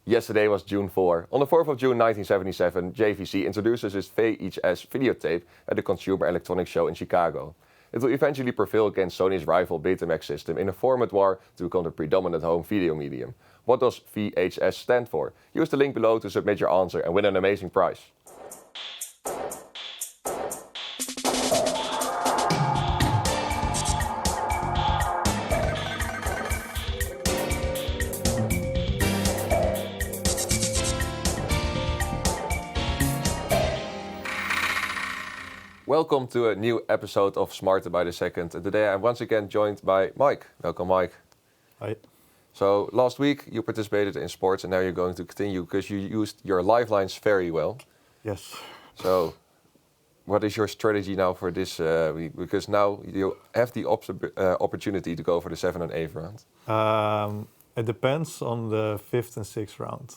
Yesterday was June 4. On the 4th of June 1977, JVC introduces its VHS videotape at the Consumer Electronics Show in Chicago. It will eventually prevail against Sony's rival Betamax system in a format war to become the predominant home video medium. What does VHS stand for? Use the link below to submit your answer and win an amazing prize. Welcome to a new episode of Smarter by the Second. And today I'm once again joined by Mike. Welcome, Mike. Hi. So last week you participated in sports and now you're going to continue because you used your lifelines very well. Yes. So what is your strategy now for this week? Because now you have the opportunity to go for the 7th and 8th round. It depends on the 5th and 6th round.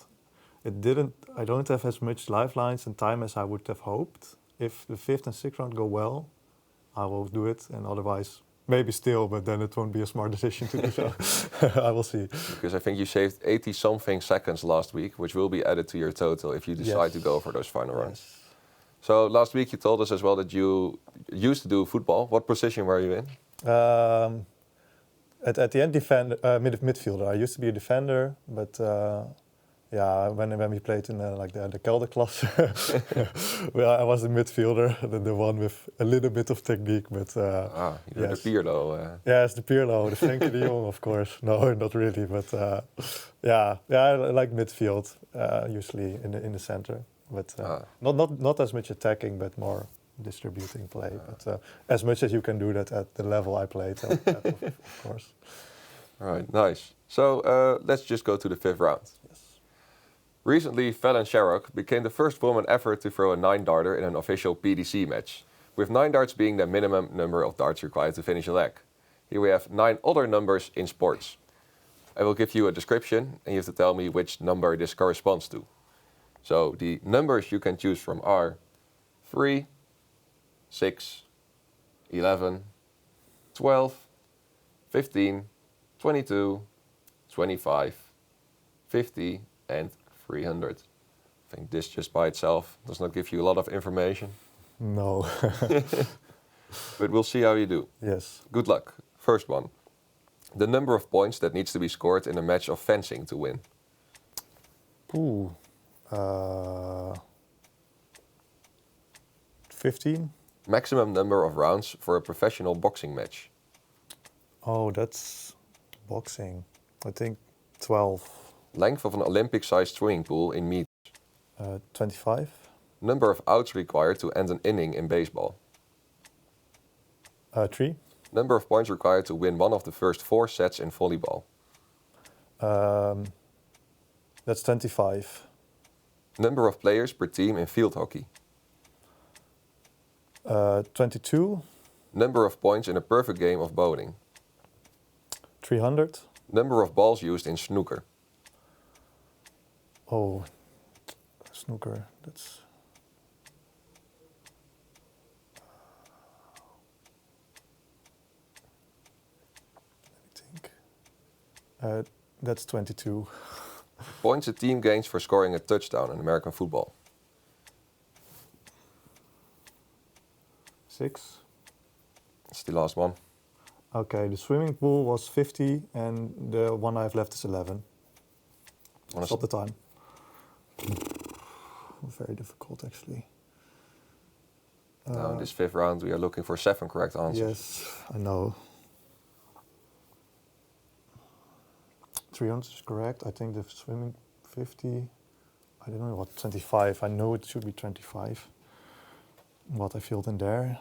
I don't have as much lifelines and time as I would have hoped. If the 5th and 6th round go well, I will do it, and otherwise, maybe still, but then it won't be a smart decision to do so. I will see. Because I think you saved 80-something seconds last week, which will be added to your total if you decide to go for those final rounds. So last week you told us as well that you used to do football. What position were you in? At the end, midfielder. I used to be a defender, but when we played in the Kelderklasse, I was a midfielder, the one with a little bit of technique. But you're the Pirlo. Yes, the Pirlo, the Frenkie de Jong, of course. No, not really, but I like midfield usually in the center, but not as much attacking, but more distributing play. But as much as you can do that at the level I played at, of course. All right, nice. So let's just go to the 5th round. Recently, Fallon Sherrock became the first woman ever to throw a 9-darter in an official PDC match, with 9 darts being the minimum number of darts required to finish a leg. Here we have 9 other numbers in sports. I will give you a description and you have to tell me which number this corresponds to. So the numbers you can choose from are 3, 6, 11, 12, 15, 22, 25, 50 and 300. I think this just by itself does not give you a lot of information. No. But we'll see how you do. Yes. Good luck. First one. The number of points that needs to be scored in a match of fencing to win. 15. Maximum number of rounds for a professional boxing match. Oh, that's boxing. I think 12. Length of an Olympic-sized swimming pool in meters. 25. Number of outs required to end an inning in baseball. 3. Number of points required to win one of the first 4 sets in volleyball. That's 25. Number of players per team in field hockey. 22. Number of points in a perfect game of bowling. 300. Number of balls used in snooker. Oh, snooker. That's. Let me think. That's 22. Points a team gains for scoring a touchdown in American football. 6. That's the last one. Okay, the swimming pool was 50 and the one I have left is 11. Stop the time. Very difficult, actually. Now in this 5th round, we are looking for 7 correct answers. Yes, I know. 300 is correct. I think the swimming 50. I don't know what 25. I know it should be 25. What I filled in there,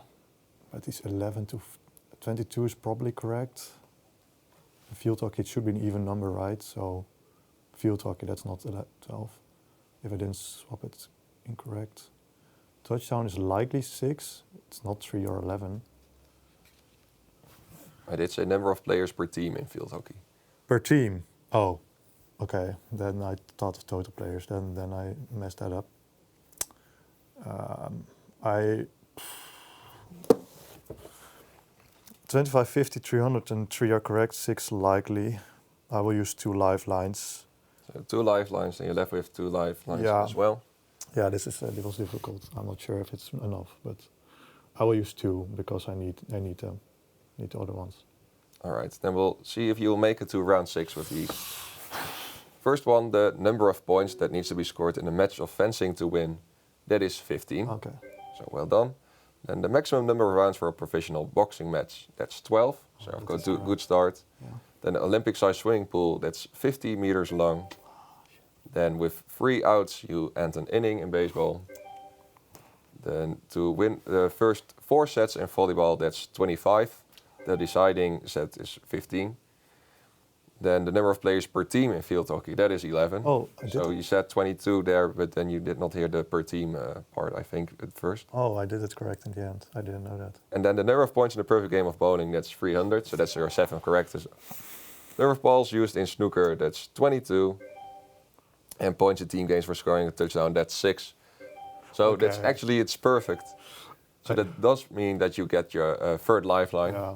but it's 11 to 22 is probably correct. The field hockey, it should be an even number, right? So field hockey, that's not 12. If I didn't swap it, incorrect. Touchdown is likely 6. It's not 3 or 11. I did say number of players per team in field hockey. Per team? Oh, okay. Then I thought of total players. Then I messed that up. 25, 50, 300 and 3 are correct. 6 likely. I will use 2 lifelines. So 2 lifelines, and you're left with 2 lifelines as well. Yeah, this was difficult. I'm not sure if it's enough, but I will use 2 because I need the other ones. All right, then we'll see if you'll make it to round 6 with these. First one, the number of points that needs to be scored in a match of fencing to win, that is 15. Okay. So well done. Then the maximum number of rounds for a professional boxing match, that's 12. So I've got a good start. Yeah. Then the Olympic-sized swimming pool, that's 50 meters long. Then with 3 outs, you end an inning in baseball. Then to win the first 4 sets in volleyball, that's 25. The deciding set is 15. Then the number of players per team in field hockey, that is 11. Oh, I did. So you said 22 there, but then you did not hear the per team part, I think, at first. Oh, I did it correct in the end. I didn't know that. And then the number of points in the perfect game of bowling, that's 300. So that's your 7 correct. Number of balls used in snooker, that's 22. And points in team games for scoring a touchdown, that's 6. So that's actually, it's perfect. So that does mean that you get your third lifeline. Yeah.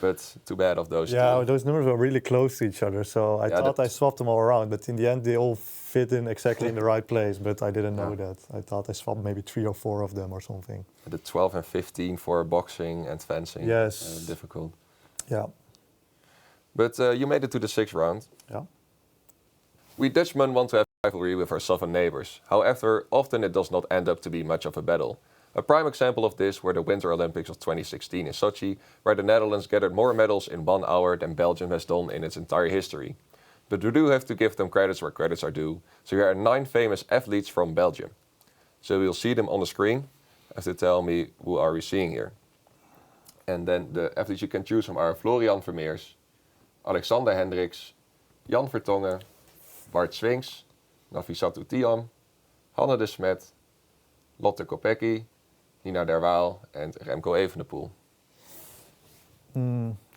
But too bad of those two. Yeah, those numbers were really close to each other, so I thought I swapped them all around, but in the end they all fit in exactly in the right place, but I didn't know that. I thought I swapped maybe 3 or 4 of them or something. The 12 and 15 for boxing and fencing. Yes. Difficult. Yeah. But you made it to the 6th round. Yeah. We Dutchmen want to have a rivalry with our southern neighbors. However, often it does not end up to be much of a battle. A prime example of this were the Winter Olympics of 2016 in Sochi, where the Netherlands gathered more medals in 1 hour than Belgium has done in its entire history. But we do have to give them credits where credits are due. So here are 9 famous athletes from Belgium. So we'll see them on the screen. You have to tell me who are we seeing here. And then the athletes you can choose from are Florian Vermeers, Alexander Hendricks, Jan Vertongen, Bart Swings, Nafissatou Thiam, Hanne de Smet, Lotte Kopecky, Nina Derwaal and Remco Evenepoel.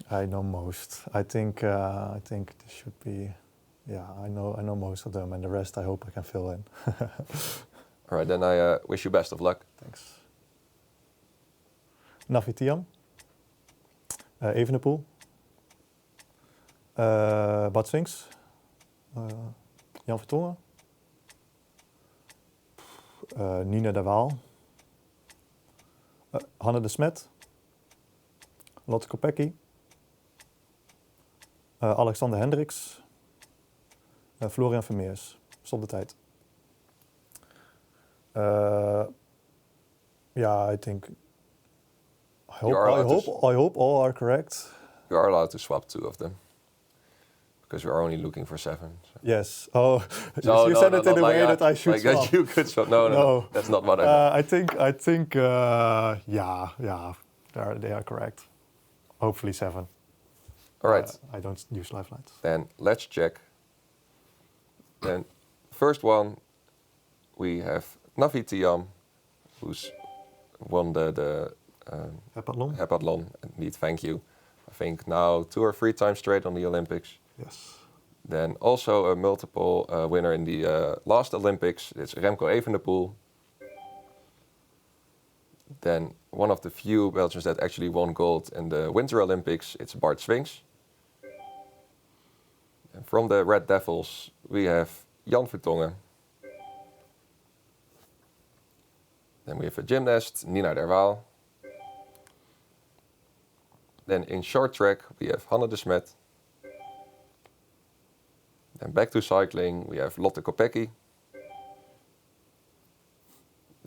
I know most. I think this should be. Yeah, I know most of them, and the rest I hope I can fill in. All right, then I wish you best of luck. Thanks. Nafi Thiam, Evenepoel, Bart Swings, Jan Vertongen, Nina Derwaal, Hanne de Smet, Lotte Kopecky, Alexander Hendricks, Florian Vermeers. Stop de tijd. Yeah, I think. I hope all are correct. You are allowed to swap 2 of them. Because we are only looking for 7. So. Yes. Oh, you said it in a way that I should like swap. That you could swap. No, that's not what I meant. I think, yeah, they are correct. Hopefully 7. All right. I don't use lifelines. Then let's check. Then first one, we have Nafi Thiam, who's won the heptathlon. Indeed, thank you. I think now 2 or 3 times straight on the Olympics. Yes. Then also a multiple winner in the last Olympics. It's Remco Evenepoel. Then one of the few Belgians that actually won gold in the Winter Olympics. It's Bart Swings. And from the Red Devils, we have Jan Vertongen. Then we have a gymnast, Nina Derwaal. Then in short track, we have Hanne de Smet. Then back to cycling, we have Lotte Kopecky.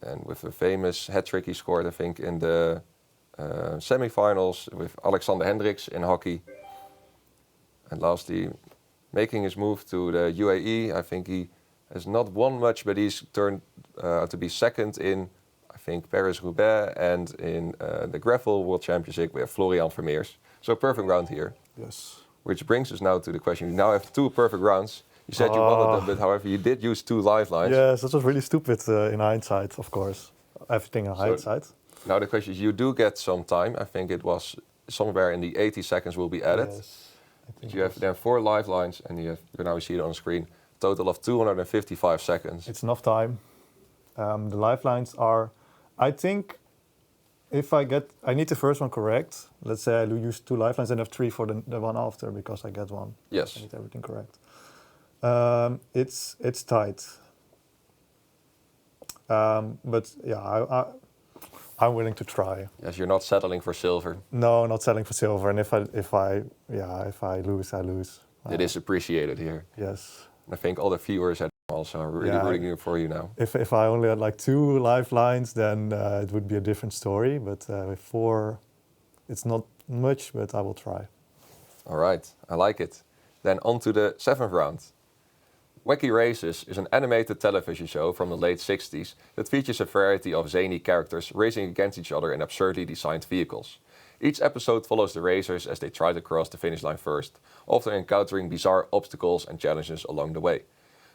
And with a famous hat-trick he scored, I think, in the semi-finals with Alexander Hendricks in hockey. And lastly, making his move to the UAE, I think he has not won much, but he's turned to be 2nd in, I think, Paris-Roubaix and in the Gravel World Championship we have Florian Vermeers. So perfect round here. Yes. Which brings us now to the question. You now have 2 perfect rounds. You said you wanted them, but however, you did use 2 lifelines. Yes, that was really stupid in hindsight, of course. Everything in hindsight. Now the question is, you do get some time. I think it was somewhere in the 80 seconds will be added. Yes. But you have then 4 lifelines, and you now see it on the screen. Total of 255 seconds. It's enough time. The lifelines are, I think, if I need the first one correct. Let's say I use 2 lifelines and have 3 for the one after because I get 1. Yes. I need everything correct. It's tight. But yeah, I'm willing to try. Yes, you're not settling for silver. No, not selling for silver. And if I lose, I lose. It is appreciated here. Yes. And I think all the viewers are also really rooting for you now. If I only had like 2 lifelines, then it would be a different story. But with 4, it's not much, but I will try. All right, I like it. Then on to the 7th round. Wacky Races is an animated television show from the late 60s that features a variety of zany characters racing against each other in absurdly designed vehicles. Each episode follows the racers as they try to cross the finish line first, often encountering bizarre obstacles and challenges along the way.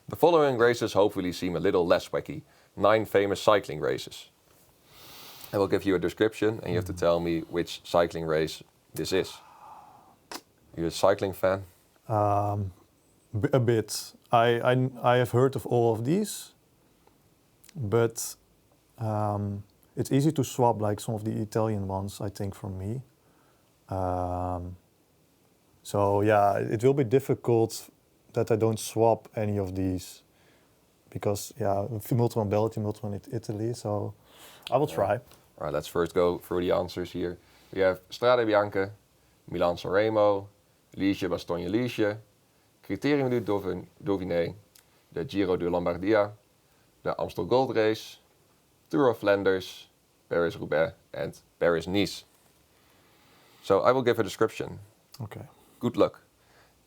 The following races hopefully seem a little less wacky. 9 famous cycling races. I will give you a description and you have to tell me which cycling race this is. You're a cycling fan? A bit. I have heard of all of these, but it's easy to swap like some of the Italian ones, I think, for me. So yeah, it will be difficult that I don't swap any of these because multiple in Belgium, multiple in Italy. So I will try. All right, let's first go through the answers here. We have Strade Bianche, Milan-San Remo, Liège-Bastogne-Liège, Criterium du Dauphiné, de Giro de Lombardia, de Amstel Gold Race, Tour of Flanders, Paris-Roubaix, and Paris-Nice. So I will give a description. Okay. Good luck.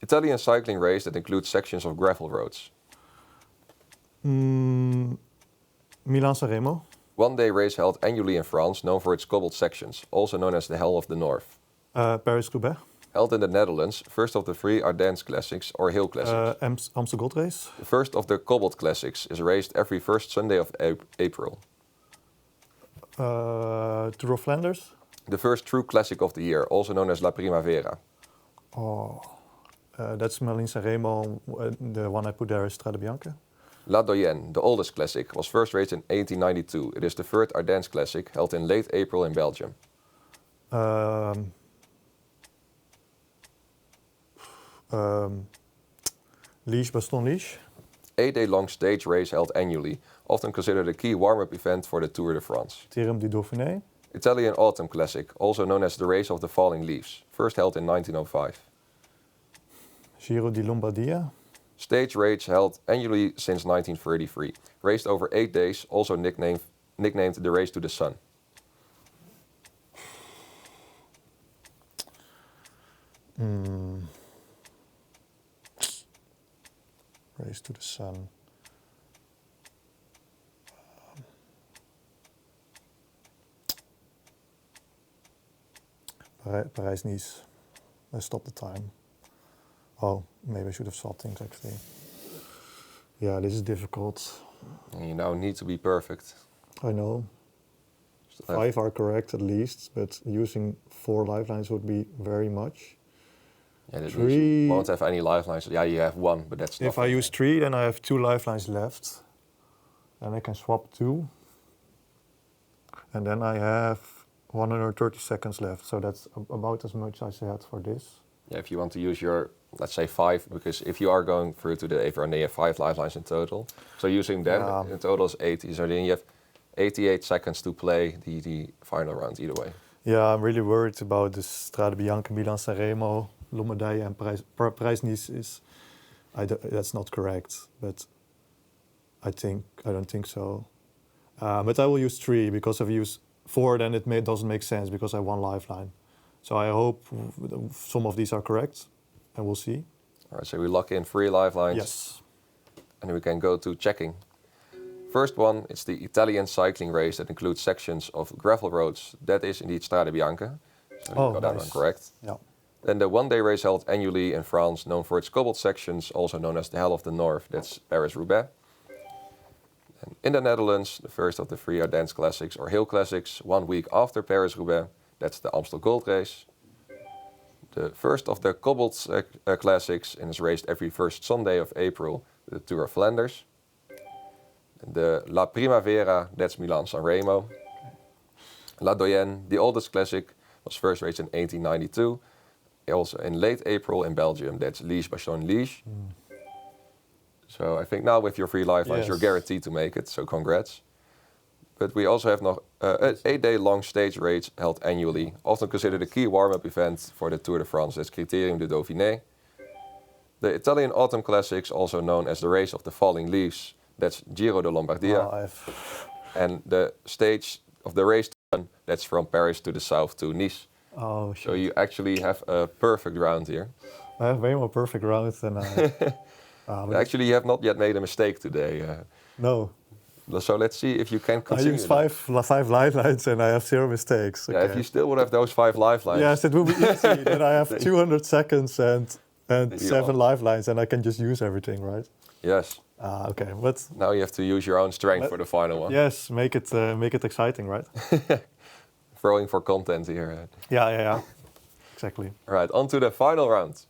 Italian cycling race that includes sections of gravel roads. Milan-San Remo. One-day race held annually in France, known for its cobbled sections, also known as the Hell of the North. Paris-Roubaix. Held in the Netherlands, first of the 3 Ardennes Classics or Hill Classics. Amstel Gold Race. The first of the cobbled classics is raced every first Sunday of April. Tour of Flanders. The first true classic of the year, also known as La Primavera. That's Milan-San Remo. The one I put there is Strade Bianche. La Doyenne, the oldest classic, was first raced in 1892. It is the third Ardennes Classic, held in late April in Belgium. Liège-Bastogne-Liège. 8-day-long stage race held annually, often considered a key warm-up event for the Tour de France. Criterium du Dauphiné. Italian Autumn Classic, also known as the Race of the Falling Leaves, first held in 1905. Giro di Lombardia. Stage race held annually since 1933, raced over 8 days, also nicknamed the Race to the Sun. Race to the Sun. Paris-Nice. I stopped the time. Oh, maybe I should have swapped things actually. Yeah, this is difficult. And you now need to be perfect. I know. 5 are correct at least, but using 4 lifelines would be very much. Yeah, that 3. you won't have any lifelines. Yeah, you have 1, but that's not. If I use 3, then I have 2 lifelines left. And I can swap 2. And then I have 130 seconds left. So that's about as much as I had for this. Yeah, if you want to use your, let's say 5, because if you are going through to the 8th round, then you have 5 lifelines in total. So using them, in total is 80. So then you have 88 seconds to play the final round either way. Yeah, I'm really worried about this Strade Bianche, Milan-San Remo, Lombardije and Paris-Nice is... that's not correct, but I don't think so. But I will use 3, because if I use 4, then it doesn't make sense, because I have 1 lifeline. So I hope some of these are correct, and we'll see. All right, so we lock in 3 lifelines. Yes. And we can go to checking. First one, it's the Italian cycling race that includes sections of gravel roads. That is indeed Strade Bianche. So you got that one correct. Yeah. Then the one-day race held annually in France, known for its cobbled sections, also known as the Hell of the North. That's Paris-Roubaix. And in the Netherlands, the first of the 3 Ardennes Classics or Hill Classics, 1 week after Paris-Roubaix. That's the Amstel Gold Race. The first of the cobbled classics and is raced every first Sunday of April, the Tour of Flanders. The La Primavera, that's Milan-San Remo. La Doyenne, the oldest classic, was first raced in 1892. Also in late April in Belgium, that's Liège-Bastogne-Liège. So I think now with your 3 lifelines, you're guaranteed to make it. So congrats. But we also have an 8-day-long stage race held annually, often considered a key warm-up event for the Tour de France. That's Criterium du Dauphiné. The Italian Autumn Classics, also known as the Race of the Falling Leaves, that's Giro de Lombardia. And the stage of the race, that's from Paris to the south to Nice. Oh, shit. So you actually have a perfect round here. I have way more perfect rounds than I... Actually, you have not yet made a mistake today. No. So let's see if you can continue. I use five lifelines and I have 0 mistakes. Yeah, if you still would have those 5 lifelines. Yes, it will be easy. Then I have 200 seconds and 7 lifelines and I can just use everything, right? Yes. Okay, but... Now you have to use your own strength for the final one. Yes, make it exciting, right? Throwing for content here. Yeah. Exactly. All right, on to the final round.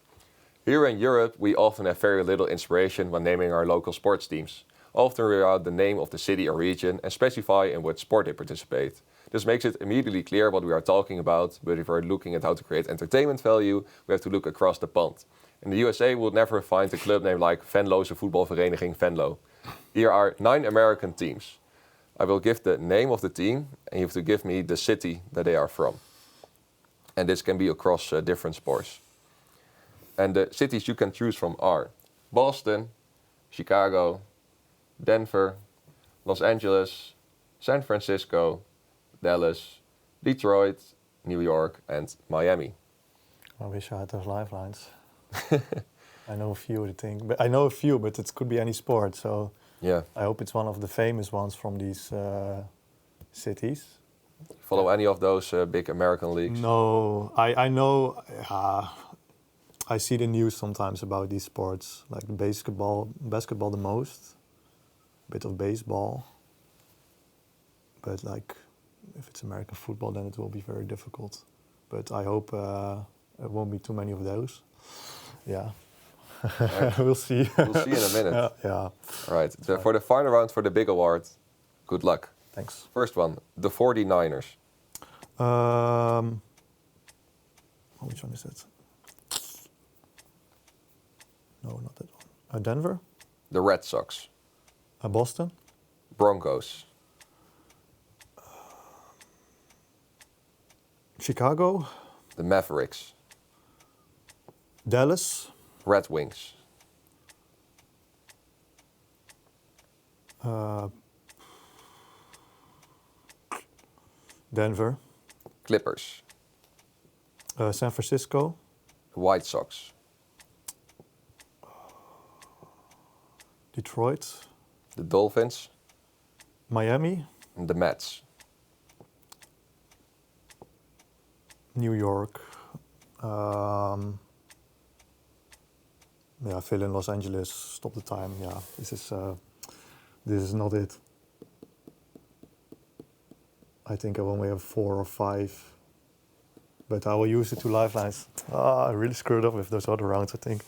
Here in Europe, we often have very little inspiration when naming our local sports teams. Often we write the name of the city or region and specify in what sport they participate. This makes it immediately clear what we are talking about, but if we're looking at how to create entertainment value, we have to look across the pond. In the USA, we'll never find a club name like Venloze Voetbalvereniging Venlo. Here are 9 American teams. I will give the name of the team, and you have to give me the city that they are from. And this can be across different sports. And the cities you can choose from are Boston, Chicago, Denver, Los Angeles, San Francisco, Dallas, Detroit, New York, and Miami. I wish I had those lifelines. I know a few of the things, but I know a few, but it could be any sport. So yeah, I hope it's one of the famous ones from these cities. Follow any of those big American leagues? No, I know. I see the news sometimes about these sports, like basketball the most, a bit of baseball. But like, if it's American football, then it will be very difficult. But I hope it won't be too many of those. Yeah. Right. We'll see. We'll see in a minute. Yeah. All right. For the final round for the big award, good luck. Thanks. First one, the 49ers. Which one is that? No, not that one. Denver? The Red Sox. Boston? Broncos. Chicago? The Mavericks. Dallas? Red Wings. Denver. Clippers. San Francisco. The White Sox. Detroit. The Dolphins. Miami. And the Mets. New York. Phil in Los Angeles. Stop the time. Yeah, this is not it. I think I only have 4 or 5, but I will use the 2 lifelines. I really screwed up with those other rounds, I think,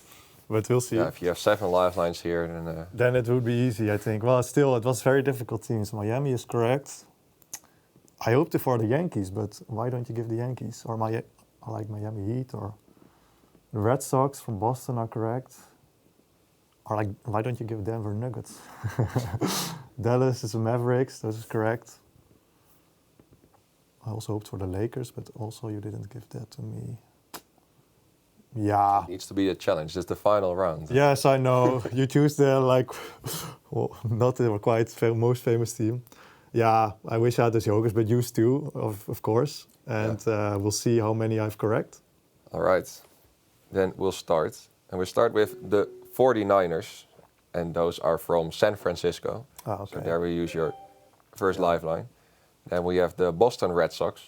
but we'll see. Yeah, if you have 7 lifelines here, then it would be easy, I think. Well, still, it was very difficult teams. Miami is correct. I hoped for the Yankees, but why don't you give the Yankees or I like Miami Heat, or the Red Sox from Boston are correct. Or like, why don't you give Denver Nuggets? Dallas is the Mavericks, those is correct. I also hoped for the Lakers, but also you didn't give that to me. Yeah. It needs to be a challenge. This is the final round. Yes, I know. You choose the, not the quite most famous team. Yeah, I wish I had the Jokers, but used to, of course. And we'll see how many I've correct. All right. Then we'll start. And we'll start with the 49ers. And those are from San Francisco. Okay. So there we use your first lifeline. Then we have the Boston Red Sox.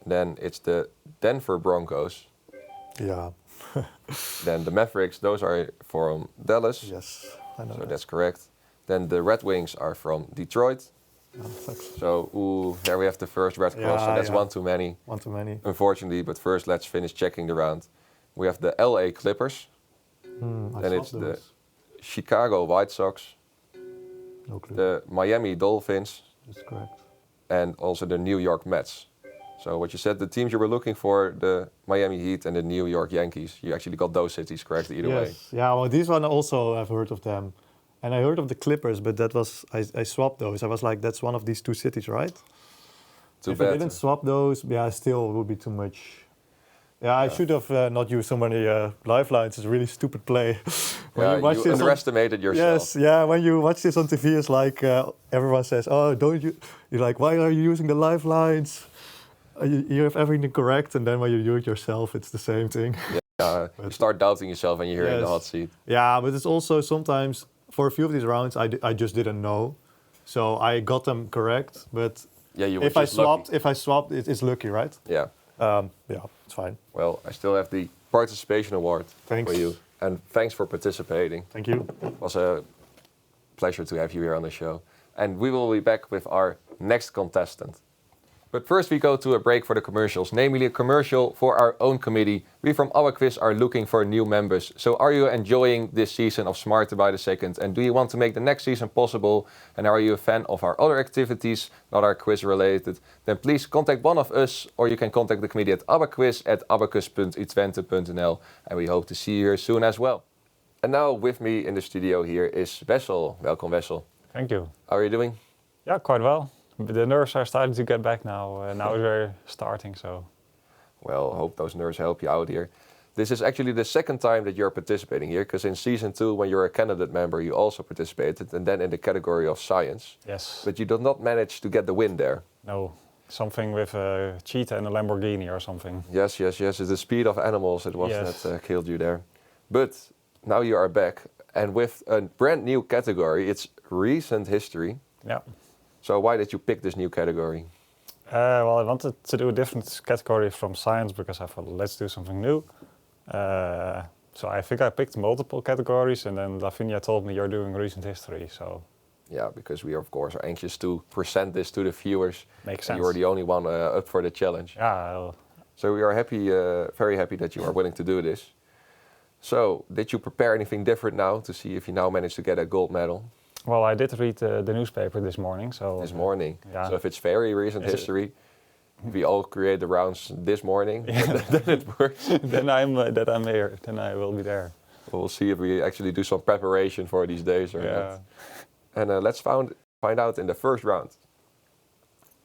Then it's the Denver Broncos. Yeah. Then the Mavericks, those are from Dallas. Yes, I know. So that's correct. Then the Red Wings are from Detroit. So, there we have the first red cross, so that's one too many. One too many. Unfortunately, but first let's finish checking the round. We have the LA Clippers. Then it's the Chicago White Sox. No clue. The Miami Dolphins. That's correct. And also the New York Mets. So what you said, the teams you were looking for, the Miami Heat and the New York Yankees, you actually got those cities correct either way. Yes. Yeah, well, these one also I've heard of them. And I heard of the Clippers, but that was, I swapped those. I was like, that's one of these two cities, right? Too if bad. I didn't swap those, yeah, still it would be too much. Yeah, I should have not used so many lifelines. It's a really stupid play. You underestimated yourself. Yes, yeah. When you watch this on TV, it's like everyone says, "Oh, don't you?" You're like, "Why are you using the lifelines? You have everything correct." And then when you do it yourself, it's the same thing. Yeah, you start doubting yourself when you're in the hot seat. Yeah, but it's also sometimes for a few of these rounds, I just didn't know, so I got them correct. But yeah, you were if I swapped, it's lucky, right? Yeah. Yeah, it's fine. Well, I still have the participation award Thanks. for you, and thanks for participating. Thank you. It was a pleasure to have you here on the show, and we will be back with our next contestant. But first we go to a break for the commercials, namely a commercial for our own committee. We from Our Quiz are looking for new members. So are you enjoying this season of Smarter by the Second? And do you want to make the next season possible? And are you a fan of our other activities, not our quiz related? Then please contact one of us, or you can contact the committee at abacus@abacus.utwente.nl. And we hope to see you here soon as well. And now with me in the studio here is Wessel. Welcome, Wessel. Thank you. How are you doing? Yeah, quite well. The nerves are starting to get back now. Now they're starting, so. Well, I hope those nerves help you out here. This is actually the second time that you're participating here, because in season 2, when you're a candidate member, you also participated, and then in the category of science. Yes. But you did not manage to get the win there. No, something with a cheetah and a Lamborghini or something. Yes. It's the speed of animals it was that killed you there. But now you are back, and with a brand new category. It's recent history. Yeah. So why did you pick this new category? Well, I wanted to do a different category from science because I thought, let's do something new. So I think I picked multiple categories, and then Lavinia told me you're doing recent history, so. Yeah, because we of course are anxious to present this to the viewers. Makes sense. You are the only one up for the challenge. Yeah. So we are happy, very happy that you are willing to do this. So did you prepare anything different now to see if you now manage to get a gold medal? Well, I did read the newspaper this morning, so. This morning. Yeah. So if it's very recent history, we all create the rounds this morning, then it works. then I'm here. Then I will be there. We'll see if we actually do some preparation for these days or not. And let's find out in the first round.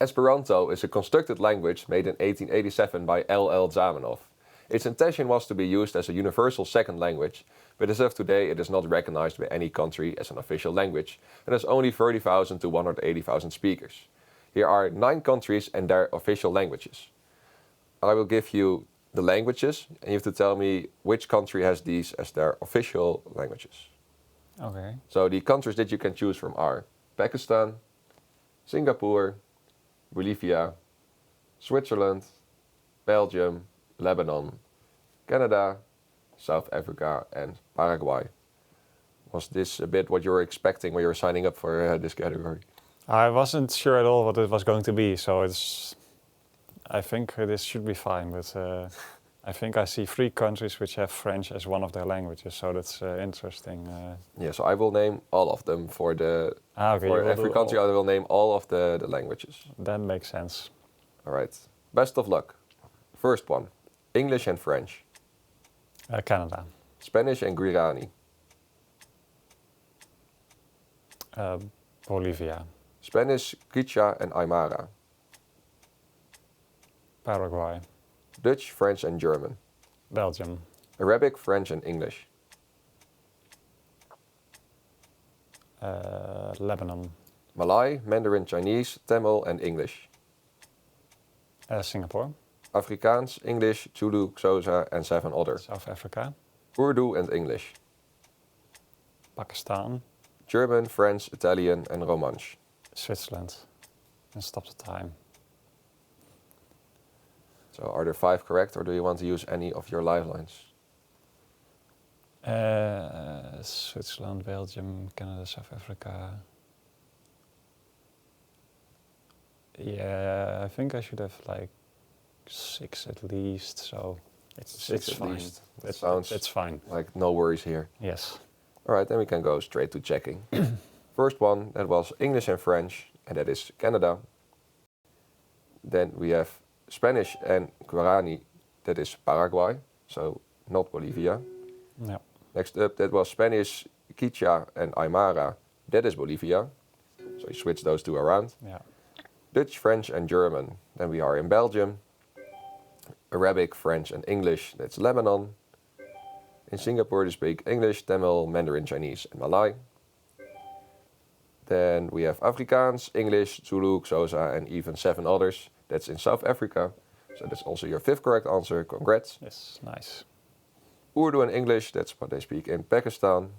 Esperanto is a constructed language made in 1887 by L.L. Zamenhof. Its intention was to be used as a universal second language, but as of today it is not recognized by any country as an official language, and has only 30,000 to 180,000 speakers. Here are 9 countries and their official languages. I will give you the languages, and you have to tell me which country has these as their official languages. Okay. So the countries that you can choose from are Pakistan, Singapore, Bolivia, Switzerland, Belgium, Lebanon, Canada, South Africa, and Paraguay. Was this a bit what you were expecting when you were signing up for this category? I wasn't sure at all what it was going to be, so I think this should be fine, but I think I see 3 countries which have French as one of their languages, so that's interesting. Yeah, so I will name all of them for Okay, every country. I will name all of the languages. That makes sense. All right. Best of luck. First one, English and French. Canada. Spanish and Guarani. Bolivia. Spanish, Quechua and Aymara. Paraguay. Dutch, French and German. Belgium. Arabic, French and English. Lebanon. Malay, Mandarin, Chinese, Tamil and English. Singapore. Afrikaans, English, Zulu, Xhosa and 7 others. South Africa. Urdu and English. Pakistan. German, French, Italian and Romansh. Switzerland. And stop the time. So are there 5 correct, or do you want to use any of your lifelines? Switzerland, Belgium, Canada, South Africa. Yeah, I think I should have like 6 at least, so it's fine. It's fine. Like no worries here. Yes. All right, then we can go straight to checking. First one, that was English and French, and that is Canada. Then we have Spanish and Guarani, that is Paraguay, so not Bolivia. Yeah. Next up, that was Spanish, Quichua and Aymara, that is Bolivia. So you switch those two around. Yeah. Dutch, French and German, then we are in Belgium. Arabic, French and English, that's Lebanon. In Singapore they speak English, Tamil, Mandarin Chinese and Malay. Then we have Afrikaans, English, Zulu, Xhosa and even 7 others. That's in South Africa. So that's also your 5th correct answer, congrats. Yes, nice. Urdu and English, that's what they speak in Pakistan.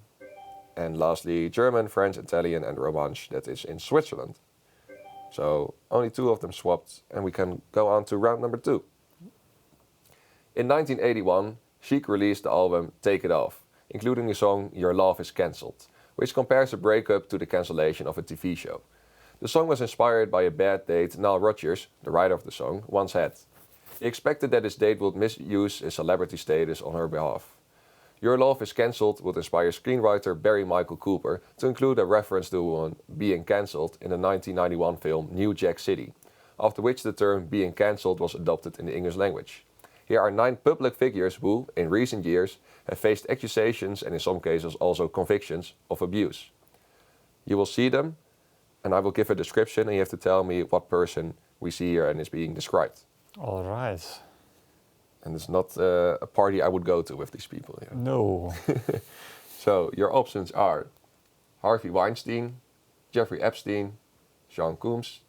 And lastly, German, French, Italian and Romansh, that is in Switzerland. So only 2 of them swapped and we can go on to round number 2. In 1981, Chic released the album Take It Off, including the song Your Love Is Cancelled, which compares the breakup to the cancellation of a TV show. The song was inspired by a bad date Nile Rodgers, the writer of the song, once had. He expected that his date would misuse his celebrity status on her behalf. Your Love Is Cancelled would inspire screenwriter Barry Michael Cooper to include a reference to being cancelled in the 1991 film New Jack City, after which the term being cancelled was adopted in the English language. Here are 9 public figures who, in recent years, have faced accusations and in some cases also convictions of abuse. You will see them, and I will give a description and you have to tell me what person we see here and is being described. All right. And it's not a party I would go to with these people here. No. So your options are Harvey Weinstein, Jeffrey Epstein, Sean Combs,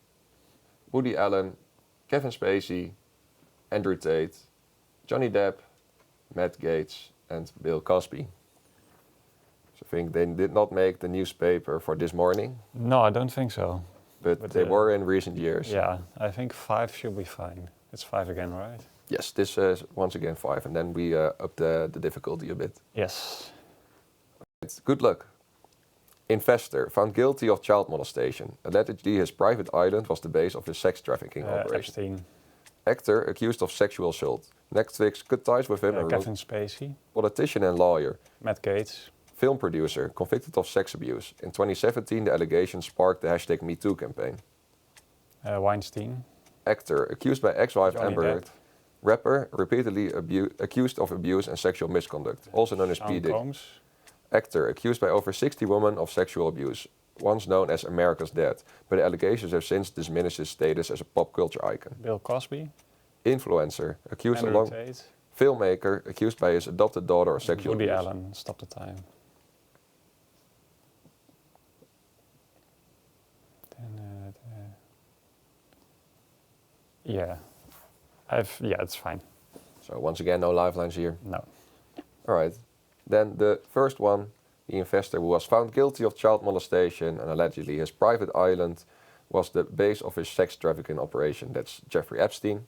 Woody Allen, Kevin Spacey, Andrew Tate, Johnny Depp, Matt Gaetz and Bill Cosby. So I think they did not make the newspaper for this morning, No, I don't think so. but they were in recent years. Yeah, I think 5 should be fine. It's 5 again, right? Yes, this is once again 5 and then we up the difficulty a bit. Yes. Good luck. Investor found guilty of child molestation. Allegedly his private island was the base of his sex trafficking operation. Epstein. Actor accused of sexual assault. Netflix cut ties with him and Kevin Spacey. politician and lawyer. Matt Gaetz. Film producer convicted of sex abuse. In 2017 the allegations sparked the hashtag #MeToo campaign. Weinstein. Actor accused by ex-wife Johnny Amber Heard. Depp. Rapper repeatedly accused of abuse and sexual misconduct, also known as P. Sean Diddy. Combs. Actor accused by over 60 women of sexual abuse, once known as America's Dad, but the allegations have since diminished his status as a pop culture icon. Bill Cosby. Influencer accused Andrew Tate. filmmaker accused by his adopted daughter of sexual Woody abuse. Allen. Stop the time. Then, yeah. It's fine. So once again, no lifelines here. No. All right. Then the first one, the investor who was found guilty of child molestation and allegedly his private island was the base of his sex trafficking operation. That's Jeffrey Epstein.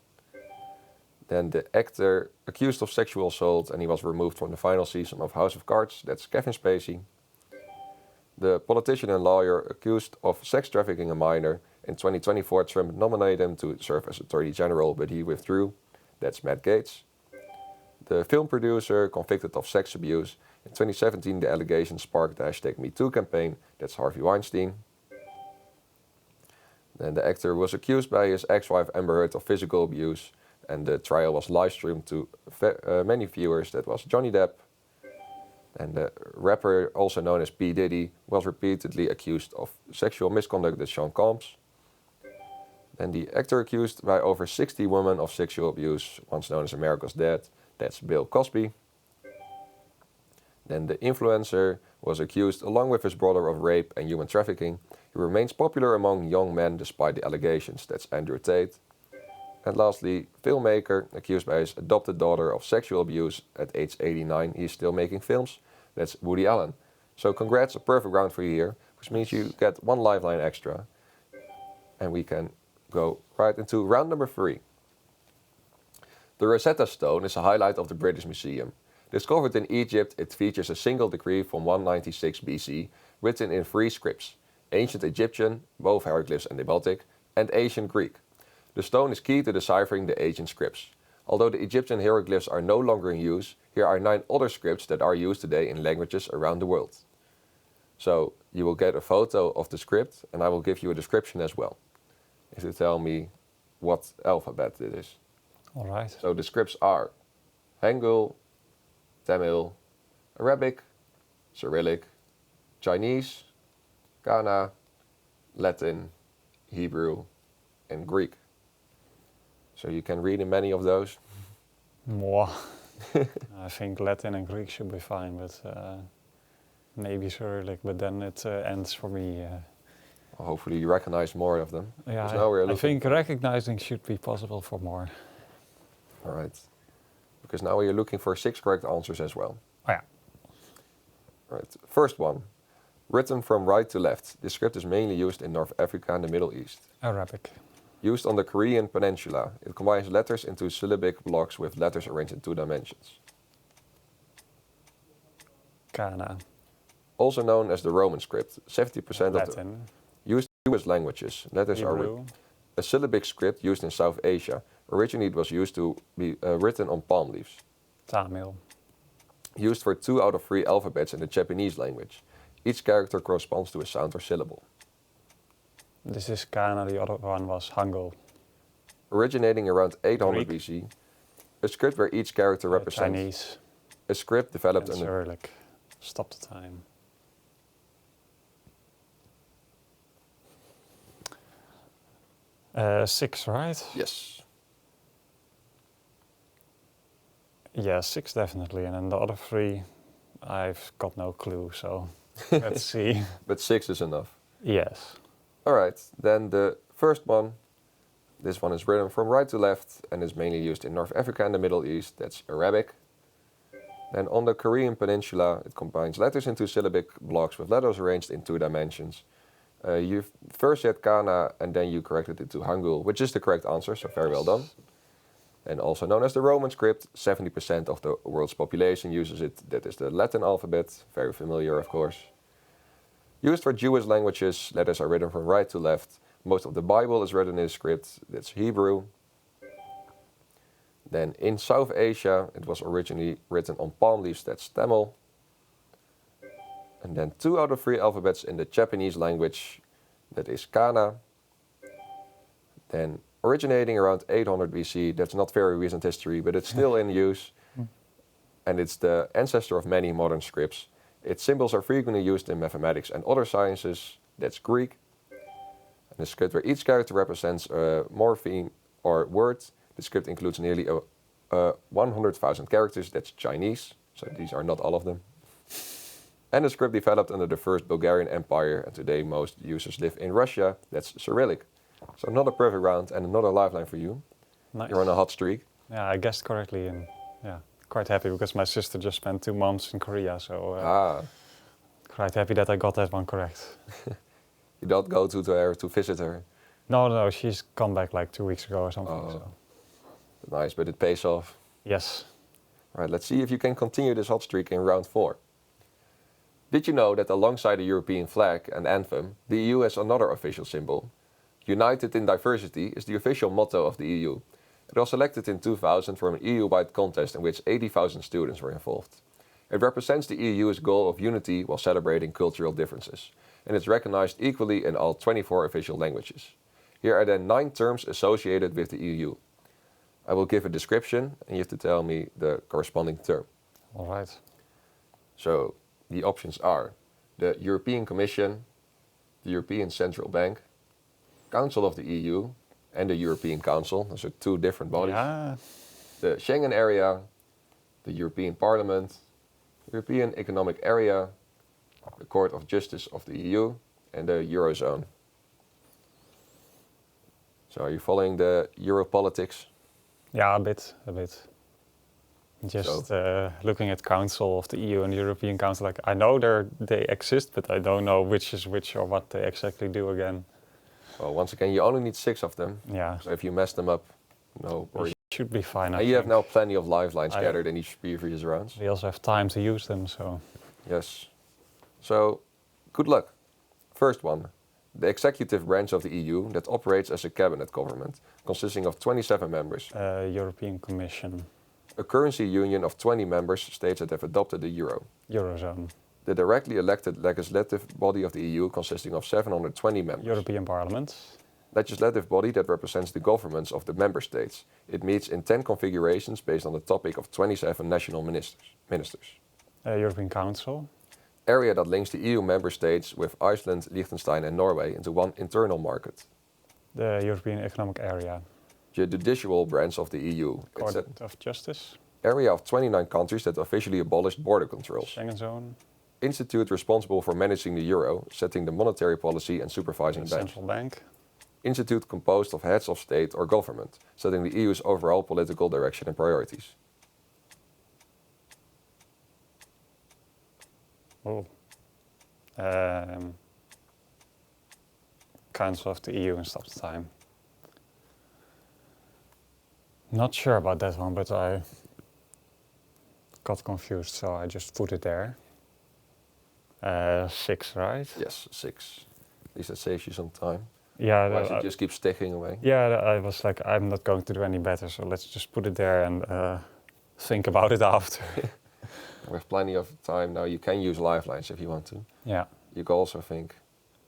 Then the actor accused of sexual assault and he was removed from the final season of House of Cards. That's Kevin Spacey. The politician and lawyer accused of sex trafficking a minor. In 2024, Trump nominated him to serve as Attorney General, but he withdrew. That's Matt Gaetz. The film producer convicted of sex abuse. In 2017, the allegations sparked the hashtag #MeToo campaign. That's Harvey Weinstein. Then the actor was accused by his ex-wife Amber Heard of physical abuse, and the trial was live-streamed to many viewers. That was Johnny Depp. And the rapper, also known as P. Diddy, was repeatedly accused of sexual misconduct. That's Sean Combs. And the actor accused by over 60 women of sexual abuse, once known as America's Dad. That's Bill Cosby. Then the influencer was accused along with his brother of rape and human trafficking. He remains popular among young men despite the allegations. That's Andrew Tate. And lastly, filmmaker accused by his adopted daughter of sexual abuse at age 89. He's still making films. That's Woody Allen. So congrats, a perfect round for you here, which means you get 1 lifeline extra. And we can go right into round number 3. The Rosetta Stone is a highlight of the British Museum. Discovered in Egypt, it features a single decree from 196 BC, written in 3 scripts: Ancient Egyptian, both hieroglyphs and demotic, and Ancient Greek. The stone is key to deciphering the ancient scripts. Although the Egyptian hieroglyphs are no longer in use, here are 9 other scripts that are used today in languages around the world. So you will get a photo of the script and I will give you a description as well. If you tell me what alphabet it is. All right. So the scripts are Hangul, Tamil, Arabic, Cyrillic, Chinese, Kana, Latin, Hebrew, and Greek. So you can read in many of those. More. I think Latin and Greek should be fine, but maybe Cyrillic, but then it ends for me. Well, hopefully you recognize more of them. Yeah, 'Cause now we're I looking think for- recognizing should be possible for more. All right. Because now we are looking for 6 correct answers as well. Oh, yeah. All right. First one. Written from right to left. This script is mainly used in North Africa and the Middle East. Arabic. Used on the Korean peninsula. It combines letters into syllabic blocks with letters arranged in 2 dimensions. Kana. Also known as the Roman script. 70% of the Latin. used in Jewish languages. Letters are Hebrew. a syllabic script used in South Asia. Originally it was used to be written on palm leaves. Tamil. Used for 2 out of 3 alphabets in the Japanese language. Each character corresponds to a sound or syllable. This is Kana, the other one was Hangul. Originating around 800 Greek. BC, a script where each character represents Chinese. a script developed And under Cyrillic. Stop the time. Six, right? yes. Yeah, 6 definitely. And then the other 3, I've got no clue, so let's see. But 6 is enough. Yes. All right, then the first one. This one is written from right to left and is mainly used in North Africa and the Middle East. That's Arabic. Then on the Korean peninsula, it combines letters into syllabic blocks with letters arranged in 2 dimensions. You first said Kana and then you corrected it to Hangul, which is the correct answer, so very well done. And also known as the Roman script, 70% of the world's population uses it. That is the Latin alphabet, very familiar of course. Used for Jewish languages, letters are written from right to left. Most of the Bible is written in script, that's Hebrew. Then in South Asia, it was originally written on palm leaves, that's Tamil. And then 2 out of 3 alphabets in the Japanese language, that is Kana. Then originating around 800 BC, that's not very recent history, but it's still in use. And it's the ancestor of many modern scripts. Its symbols are frequently used in mathematics and other sciences, that's Greek. And the script where each character represents a morpheme or word. The script includes nearly 100,000 characters, that's Chinese, so these are not all of them. And the script developed under the First Bulgarian Empire, and today most users live in Russia, that's Cyrillic. So another perfect round and another lifeline for you. Nice. You're on a hot streak. Yeah, I guessed correctly, and yeah, quite happy because my sister just spent 2 months in Korea, so quite happy that I got that one correct. You don't go to her to visit her. No, she's come back like 2 weeks ago or something. Oh. So. Nice, but it pays off. Yes. All right, let's see if you can continue this hot streak in round 4. Did you know that alongside the European flag and anthem, the EU has another official symbol? United in Diversity is the official motto of the EU. It was selected in 2000 from an EU-wide contest in which 80,000 students were involved. It represents the EU's goal of unity while celebrating cultural differences, and is recognized equally in all 24 official languages. Here are then 9 terms associated with the EU. I will give a description, and you have to tell me the corresponding term. All right. So, the options are the European Commission, the European Central Bank, Council of the EU, and the European Council. Those are 2 different bodies. Yeah. The Schengen Area, the European Parliament, European Economic Area, the Court of Justice of the EU, and the Eurozone. So are you following the Euro politics? Yeah, a bit. Just looking at Council of the EU and the European Council, like I know they exist, but I don't know which is which or what they exactly do again. Well, once again, you only need 6 of them. Yeah. So if you mess them up, no worries. Should be fine. And you have now plenty of lifelines gathered in each previous rounds. We also have time to use them, so. Yes. So, good luck. First one. The executive branch of the EU that operates as a cabinet government, consisting of 27 members. European Commission. A currency union of 20 members states that have adopted the euro. Eurozone. The directly elected legislative body of the EU consisting of 720 members. European Parliament. legislative body that represents the governments of the member states. It meets in 10 configurations based on the topic of 27 national ministers. European Council. Area that links the EU member states with Iceland, Liechtenstein and Norway into one internal market. The European Economic Area. The judicial branch of the EU. Court of Justice. Area of 29 countries that officially abolished border controls. Schengen Zone. Institute responsible for managing the euro, setting the monetary policy and supervising banks. Central Bank. Institute composed of heads of state or government, setting the EU's overall political direction and priorities. Oh. Council of the EU in stop time. Not sure about that one, but I got confused, so I just put it there. 6, right? Yes, 6. At least that saves you some time. Yeah. Otherwise you just keep sticking away. Yeah, I was like, I'm not going to do any better, so let's just put it there and think about it after. We have plenty of time now. You can use lifelines if you want to. Yeah. You can also think.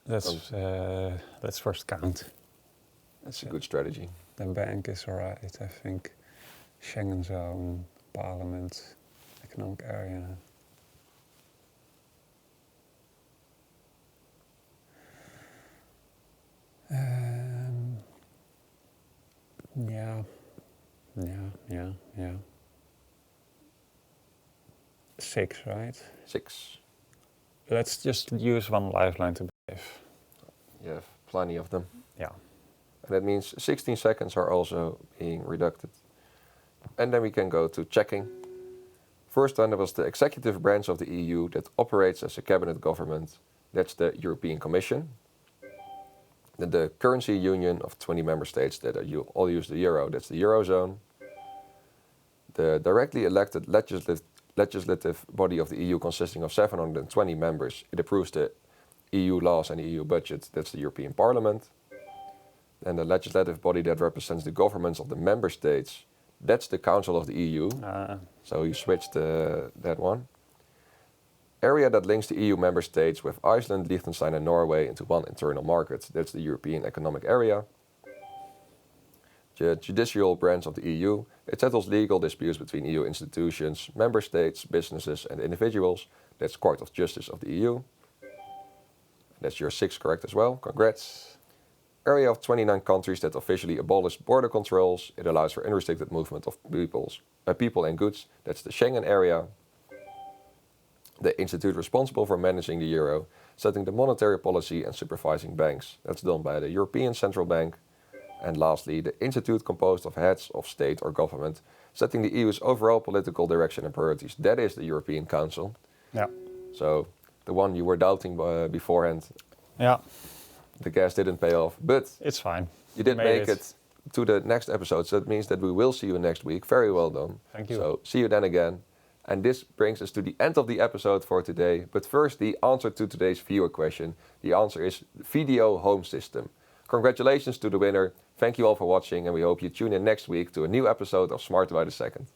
Let's first count. That's a good strategy. The bank is alright, I think. Schengen Zone, Parliament, Economic Area. Yeah. 6, right? 6. Let's just use one lifeline to behave. You have plenty of them. Yeah. And that means 16 seconds are also being reducted. And then we can go to checking. First one, there was the executive branch of the EU that operates as a cabinet government. That's the European Commission. Then the currency union of 20 member states that all use the euro. That's the Eurozone. The directly elected legislative body of the EU consisting of 720 members. It approves the EU laws and the EU budget. That's the European Parliament. And the legislative body that represents the governments of the member states. That's the Council of the EU. So you switched that one. Area that links the EU member states with Iceland, Liechtenstein and Norway into one internal market. That's the European Economic Area. The judicial branch of the EU. It settles legal disputes between EU institutions, member states, businesses and individuals. That's Court of Justice of the EU. That's your 6 correct as well. Congrats. Area of 29 countries that officially abolished border controls. It allows for unrestricted movement of people and goods. That's the Schengen area. The institute responsible for managing the euro, setting the monetary policy and supervising banks. That's done by the European Central Bank. And lastly, the institute composed of heads of state or government, setting the EU's overall political direction and priorities. That is the European Council. Yeah. So the one you were doubting beforehand. Yeah. The gas didn't pay off, but it's fine. You did make it to the next episode, so that means that we will see you next week. Very well done. Thank you. So see you then again. And this brings us to the end of the episode for today. But first, the answer to today's viewer question. The answer is video home system. Congratulations to the winner. Thank you all for watching, and we hope you tune in next week to a new episode of Smarter by the Second.